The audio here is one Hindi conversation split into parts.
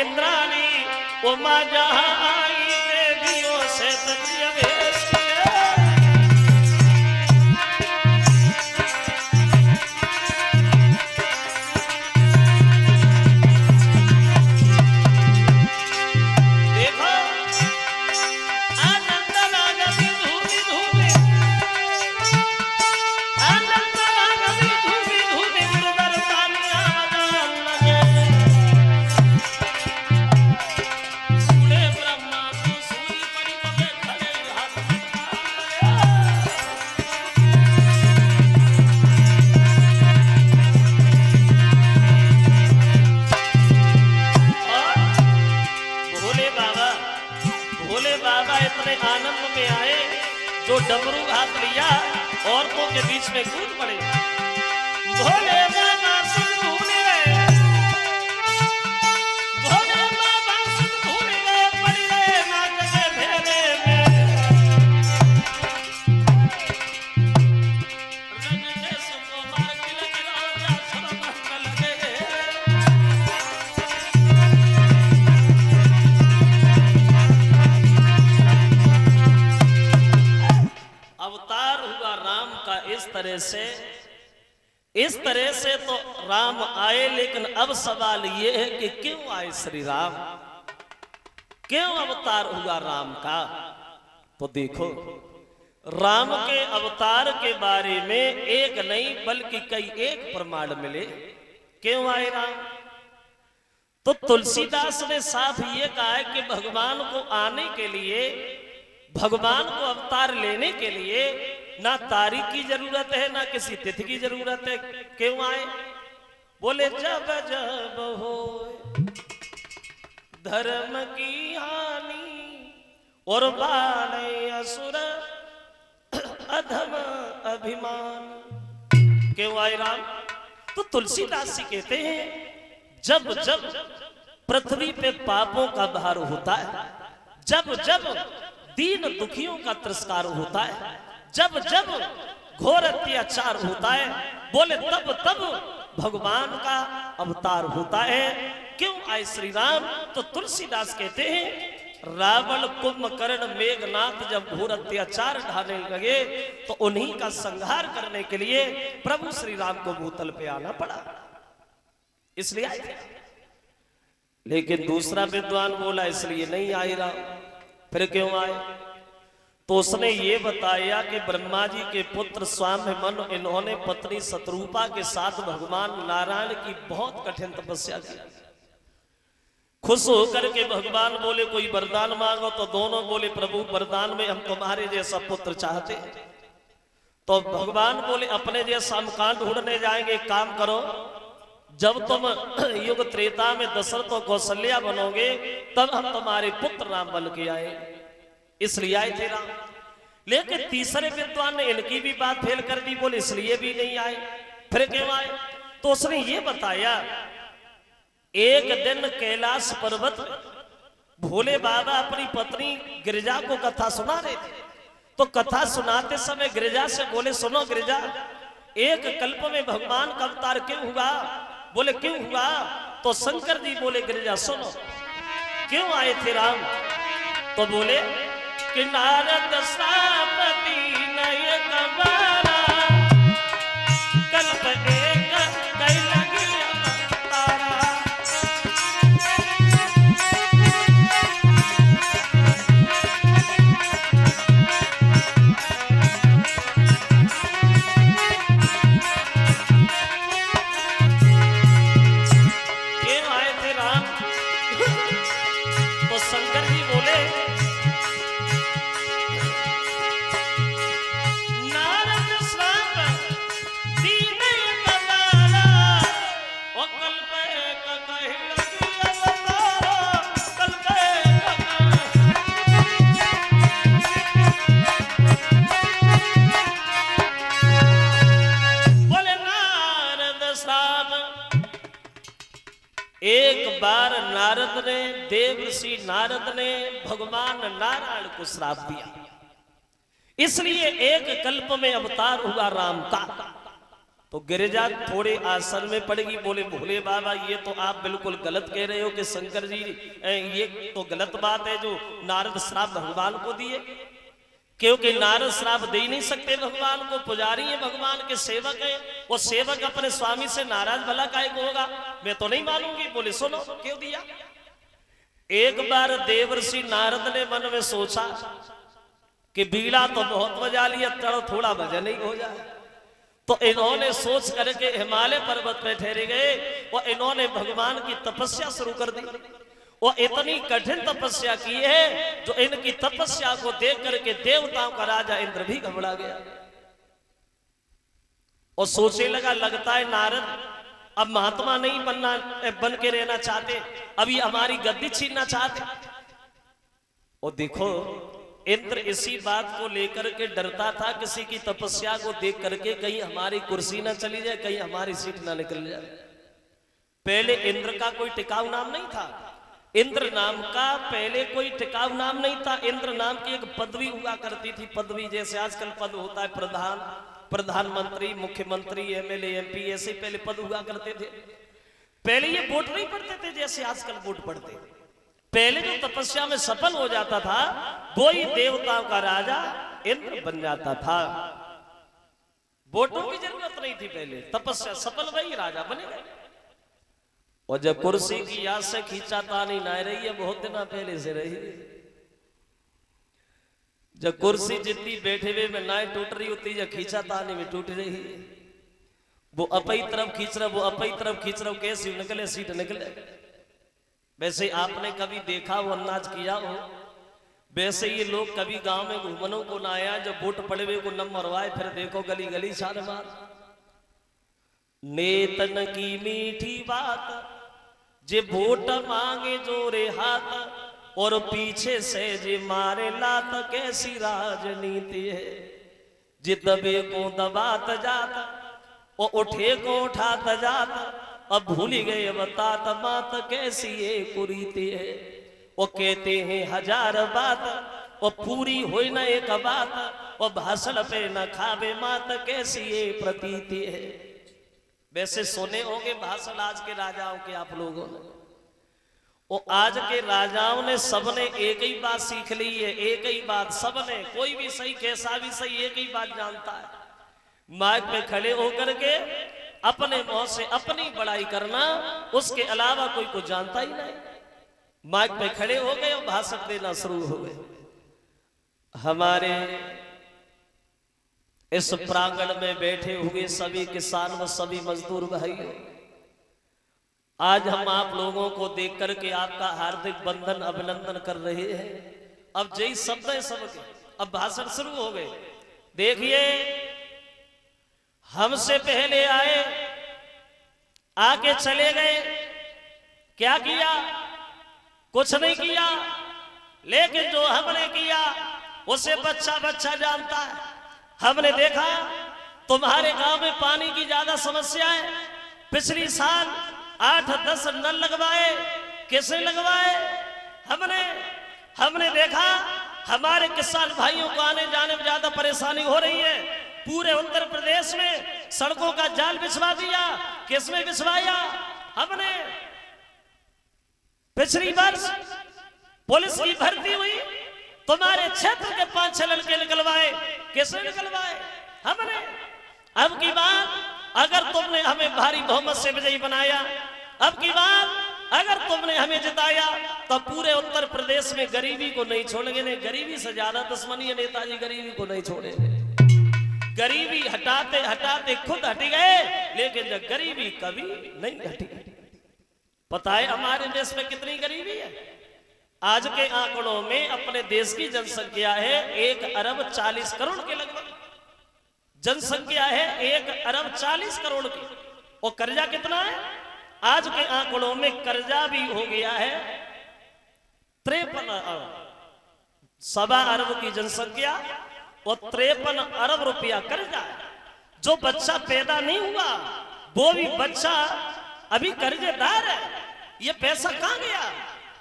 इंद्राणी उमा जहां आई देवियों से तजवेश जो डमरू हाथ लिया औरतों के बीच में कूद पड़े। भोले बाबा सुन धूने गए, भोले बाबा सुन धूने गए, पड़ गए नाच के भेले में। रंग के सबको मार तिलक राजा सब महल लगे। अवतार हुआ राम का इस तरह से तो राम आए, लेकिन अब सवाल यह है कि क्यों आए श्री राम, क्यों अवतार हुआ राम का। तो देखो राम के अवतार के बारे में एक नहीं बल्कि कई एक प्रमाण मिले। क्यों आए राम, तो तुलसीदास ने साफ ये कहा है कि भगवान को आने के लिए, भगवान को अवतार लेने के लिए ना तारीख की जरूरत है ना किसी तिथि की जरूरत है। क्यों आए, बोले जब जब हो धर्म की हानि और बाले असुर अधम अभिमान। क्यों आए राम, तो तुलसीदास जी कहते हैं जब जब पृथ्वी पे पापों का भार होता है, जब जब दीन दुखियों का तिरस्कार होता है, जब जब घोर अत्याचार होता है, बोले तब तब भगवान का अवतार होता है। क्यों आए श्री राम, तो तुलसीदास कहते हैं रावण कुंभकर्ण मेघनाथ जब घोर अत्याचार ढाने लगे तो उन्हीं का संहार करने के लिए प्रभु श्री राम को भूतल पे आना पड़ा, इसलिए आए थे। लेकिन दूसरा विद्वान बोला इसलिए नहीं आए राम, फिर क्यों आए, तो उसने ये बताया कि ब्रह्मा जी के पुत्र स्वामी मन इन्होंने पत्नी शत्रुपा के साथ भगवान नारायण की बहुत कठिन तपस्या की। खुश होकर के भगवान बोले कोई वरदान मांगो, तो दोनों बोले प्रभु वरदान में हम तुम्हारे जैसा पुत्र चाहते हैं। तो भगवान बोले अपने जैसा हम कहां ढूंढने जाएंगे, एक काम करो, जब तुम युग त्रेता में दशरथ और कौशल्या बनोगे तब हम तुम्हारे पुत्र राम बन के आए, इसलिए आए थे राम। लेकिन तीसरे विद्वान ने इनकी भी बात फेल कर दी, बोले इसलिए भी नहीं आए, फिर क्यों आए, तो उसने ये बताया एक दिन कैलाश पर्वत भोले बाबा अपनी पत्नी गिरिजा को कथा सुना रहे थे। तो कथा सुनाते समय गिरिजा से बोले सुनो गिरिजा, एक कल्प में भगवान का अवतार क्यों हुआ, बोले क्यों हुआ, तो शंकर जी बोले गिरिजा सुनो क्यों आए थे राम, तो बोले कि नारद श्रापति नय कबारा कल्प एक कई लगी तारा। क्यों आए थे राम, तो शंकर जी बोले एक बार नारद ने, देव ऋषि नारद ने भगवान नारायण को श्राप दिया, इसलिए एक कल्प में अवतार हुआ राम का। तो गिरिजा थोड़े आसन में पड़ेगी, बोले भोले बाबा ये तो आप बिल्कुल गलत कह रहे हो कि शंकर जी ये तो गलत बात है जो नारद श्राप भगवान को दिए, क्योंकि नारद श्राप दे ही नहीं सकते भगवान को, पुजारी है भगवान के, सेवक है, वो सेवक अपने स्वामी से नाराज भला काहे को होगा, मैं तो नहीं मानूंगी। बोले सुनो क्यों दिया। एक बार देवर्षि नारद ने मन में सोचा कि बीड़ा तो बहुत बजा लिया, चलो थोड़ा भजन ही हो जाए। तो इन्होंने सोच करके हिमालय पर्वत पे ठहरे गए और इन्होंने भगवान की तपस्या शुरू कर दी। वो इतनी कठिन तपस्या की है जो इनकी तपस्या को देख करके देवताओं का राजा इंद्र भी घबरा गया और सोचने लगा, लगता है नारद अब महात्मा नहीं बन के रहना चाहते, अभी हमारी गद्दी छीनना चाहते। और देखो इंद्र इसी बात को लेकर के डरता था, किसी की तपस्या को देख करके कहीं हमारी कुर्सी ना चली जाए, कहीं हमारी सीट ना निकल जाए। पहले इंद्र का कोई टिकाऊ नाम नहीं था, इंद्र नाम का पहले कोई टिकाऊ नाम नहीं था। इंद्र नाम की एक पदवी हुआ करती थी, पदवी जैसे आजकल पद होता है प्रधानमंत्री, मुख्यमंत्री, एमएलए, एमपी, ऐसे पहले पद हुआ करते थे। पहले ये वोट नहीं पढ़ते थे जैसे आजकल वोट पढ़ते। पहले जो तपस्या में सफल हो जाता था वो ही देवताओं का राजा इंद्र बन जाता था, वोटों की जरूरत नहीं थी, पहले तपस्या सफल वही राजा बनेगा। और जब कुर्सी की याद से खींचातानी ना रही है, बहुत दिन पहले से रही, जब कुर्सी जितनी बैठे हुए में नाई टूट रही होती है, खींचातानी में टूट रही है, वो अपनी तरफ खींच रहा, वो अपनी तरफ खींच रहा, कैसी निकले सीट निकले। वैसे आपने कभी देखा हो, अंदाज किया हो, वैसे ये लोग कभी गांव में घूमनों को ना आया, जब वोट पड़े हुए को नंबर आए, फिर देखो गली गली छान मार। नेतन की मीठी बात जे वोट मांगे जोरे हाथ, और पीछे से जे मारे लात, कैसी राजनीति है। जे दबे को दबात जात और उठे को उठात जात, अब भूल गए बतात बात, कैसी ये कुरीति है। वो कहते हैं हजार बात और पूरी हो न एक बात, और भाषण पे न खावे मात, कैसी ये प्रतीति है। वैसे सुने होंगे भाषण आज के राजाओं के आप लोगों ने, और आज के राजाओं ने सबने एक ही बात सीख ली है, एक ही बात सबने, कोई भी सही कैसा भी सही, एक ही बात जानता है, माइक पे खड़े होकर के अपने मुंह से अपनी बड़ाई करना, उसके अलावा कोई को जानता ही नहीं। माइक पे खड़े हो गए और भाषण देना शुरू हो गए। हमारे इस प्रांगण में बैठे हुए सभी किसान व सभी मजदूर भाइयों, आज हम आप लोगों को देख करके आपका हार्दिक बंधन अभिनंदन कर रहे हैं। अब जय शब्द है सबके, अब भाषण शुरू हो गए। देखिए हमसे पहले आए, आके चले गए, क्या किया, कुछ नहीं किया, लेकिन जो हमने किया उसे बच्चा बच्चा जानता है। हमने देखा तुम्हारे गांव में पानी की ज्यादा समस्या है, पिछली साल 8-10 नल लगवाए, किसने लगवाए, हमने देखा हमारे किसान भाइयों को आने जाने में ज्यादा परेशानी हो रही है। पूरे उत्तर प्रदेश में सड़कों का जाल बिछवा दिया, किसने बिछवाया, हमने। पिछली वर्ष पुलिस की भर्ती हुई, तुम्हारे क्षेत्र के 5-6 लड़के निकलवाए, किसने निकलवाए, हमने। अब की बात अगर तुमने हमें भारी बहुमत से विजयी बनाया, अब की बात अगर तुमने हमें जिताया, तो पूरे उत्तर प्रदेश में गरीबी को नहीं छोड़ेंगे। नहीं, गरीबी से ज्यादा दुश्मनी है नेताजी, गरीबी को नहीं छोड़ेंगे। गरीबी हटाते हटाते खुद हट गए, लेकिन जब गरीबी कभी नहीं हटी। पता है हमारे देश में कितनी गरीबी है? आज के आंकड़ों में अपने देश की जनसंख्या है 1 अरब 40 करोड़ के लगभग जनसंख्या है, 1 अरब 40 करोड़ की। और कर्जा कितना है? आज के आंकड़ों में कर्जा भी हो गया है 53 अरब। 1.25 अरब की जनसंख्या और 53 अरब रुपया कर्जा है। जो बच्चा पैदा नहीं हुआ वो भी बच्चा अभी कर्जेदार है। ये पैसा कहां गया?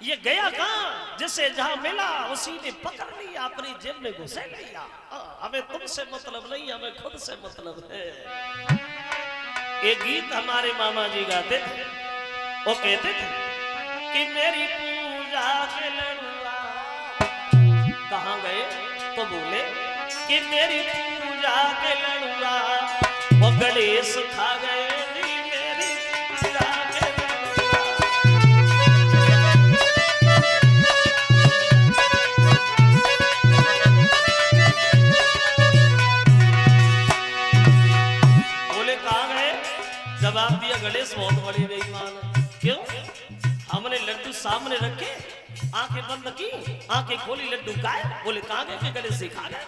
ये गया कहां? जिसे जहां मिला उसी ने पकड़ लिया, अपनी जेब में घुसे लिया। हमें तुमसे मतलब नहीं, हमें खुद से मतलब है। एक गीत हमारे मामा जी गाते थे, वो कहते थे कि मेरी पूजा के लड़ुआ कहाँ गए, तो बोले कि मेरी पूजा के लड़ुआ वो गणेश खा गए जी, मेरी पूजा के जवाब दिया गणेश बहुत बड़ी बेईमान है। क्यों? हमने लड्डू सामने रखे, आंखें बंद की, आंखें खोली, लड्डू खाए, बोले कहां गए कि गणेश खा गए।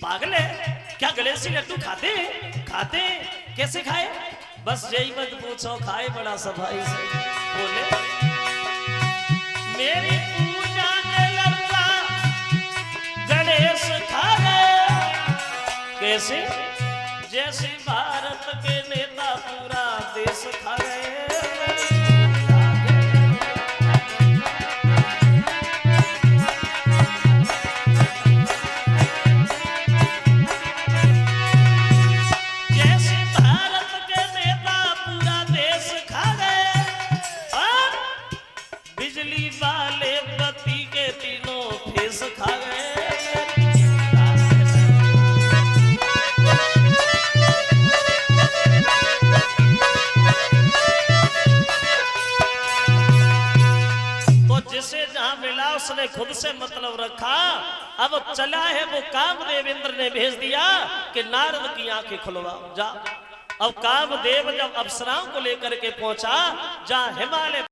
पागल है क्या, गणेश लड्डू खाते खाते कैसे खाए? बस यही मत पूछो, खाए बड़ा सफाई से। बोले मेरी पूजा के लड़ुआ गणेश खा गए। कैसे? जैसे भारत के नेता पूरा देश खा गए। जैसे भारत के नेता पूरा देश खा गए और बिजली वाले बत्ती के तीनों फेस खा गए। जिसे जहां मिला उसने खुद से मतलब रखा। अब चला है वो कामदेव, इंद्र ने भेज दिया कि नारद की आंखें खुलवाओ जा। अब कामदेव जब अप्सराओं को लेकर के पहुंचा, जहां हिमालय